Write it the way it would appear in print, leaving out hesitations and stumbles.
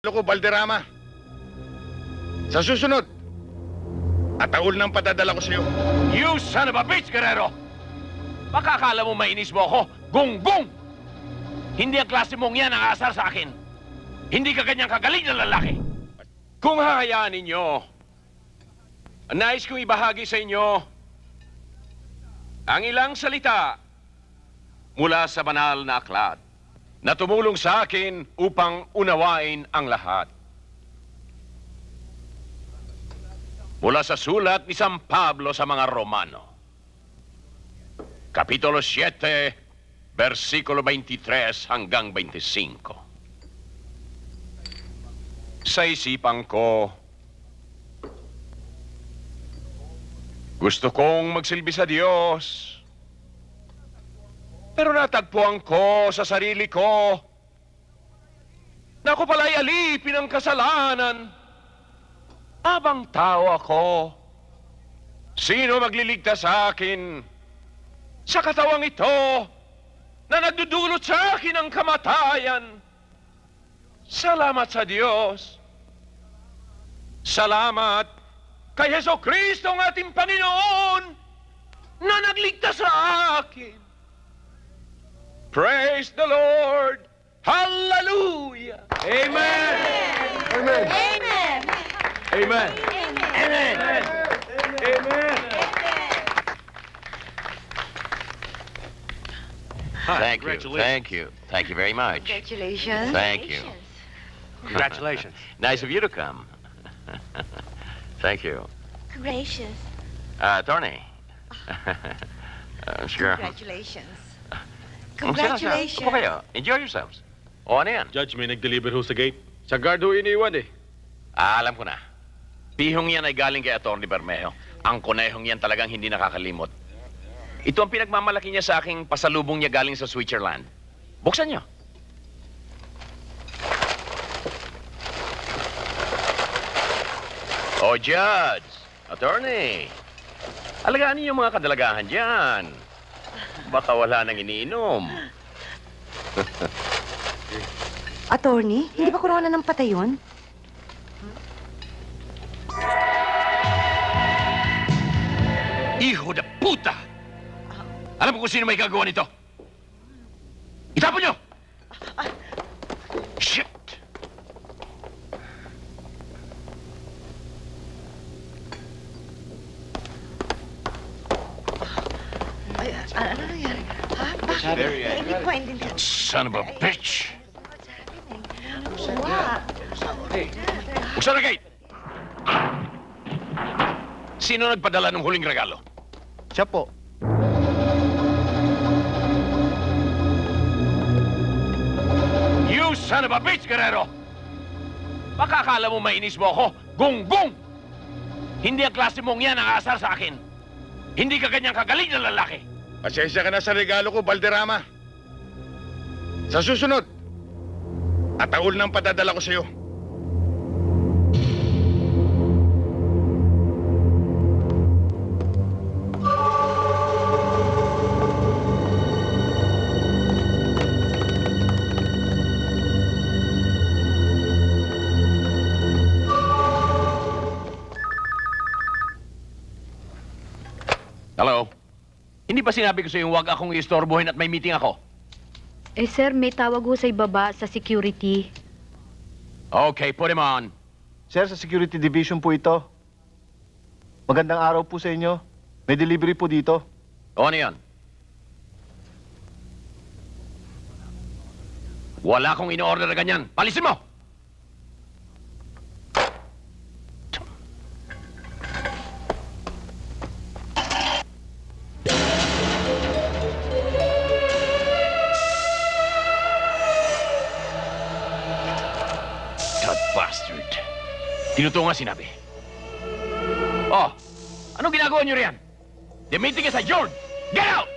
Loko Valderrama. Sa susunod, ataul ng padadala ko sa'yo. You son of a bitch, Guerrero! Baka akala mo mainis mo ako. Gunggong! Hindi ang klase mong yan ang aasar sa akin. Hindi ka ganyang kagaling na lalaki. Kung hahayaan ninyo, nais kong ibahagi sa inyo ang ilang salita mula sa banal na aklat na tumulong sa akin upang unawain ang lahat. Mula sa sulat ni San Pablo sa mga Romano, Kapitulo 7, versikulo 23 hanggang 25. Sa isipan ko, gusto kong magsilbi sa Diyos. Pero natagpuan ko sa sarili ko na ako pala'y alipin ng kasalanan. Habang tao ako, sino magliligtas sa akin sa katawang ito na nagdudulot sa akin ng kamatayan? Salamat sa Diyos. Salamat kay Jesucristo ang ating Panginoon na nagligtas sa akin. Praise the Lord! Hallelujah! Amen! Amen. Amen. Amen! Amen! Amen! Thank you. Thank you. Thank you very much. Congratulations. Thank you. Congratulations. Nice of you to come. Thank you. Gracious. Attorney. Sure. Congratulations. Upo Congratulations. kayo. Enjoy yourselves. O ano yan? Judge, may nag-deliver ho sa gate. Sa guard ho iniwan eh. Alam ko na. Pihong yan ay galing kay Atty. Bermejo. Ang kunehong yan talagang hindi nakakalimot. Ito ang pinagmamalaki niya sa aking pasalubong niya galing sa Switzerland. Buksan niyo. O, Judge, Attorney, alagaan niyo yung mga kadalagahan dyan. Baka wala nang iniinom. Attorney, hindi ba corona ng patay yun? Hijo de puta! Alam mo kung sino may gagawa nito? Itapon niyo! Shit! Ay, ano nangyari? Ha? Bakit? Hindi ko maintindihan. Son of a bitch! What? Buksan na gate! Sino nagpadala ng huling regalo? Siya po. You son of a bitch, Guerrero! Baka akala mo mainis mo ako. Gunggong! Hindi ang klase mong yan ang aasar sa akin. Hindi ka ganyang kagaling na lalaki. Pasensya ka na sa regalo ko, Valderrama. Sa susunod, ataul ng padadala ko sa'yo. Hello? Hindi ba sinabi ko sa'yo huwag akong istorbohin at may meeting ako? Eh, sir, may tawag ho sa ibaba sa security. Okay, put him on. Sir, sa security division po ito. Magandang araw po sa inyo. May delivery po dito. O ano yan? Wala akong in-order na ganyan. Palisin mo! That bastard. Tinuto nga sinabi. Oh, anong ginagawa niyo riyan? The meeting is adjourned. Get out!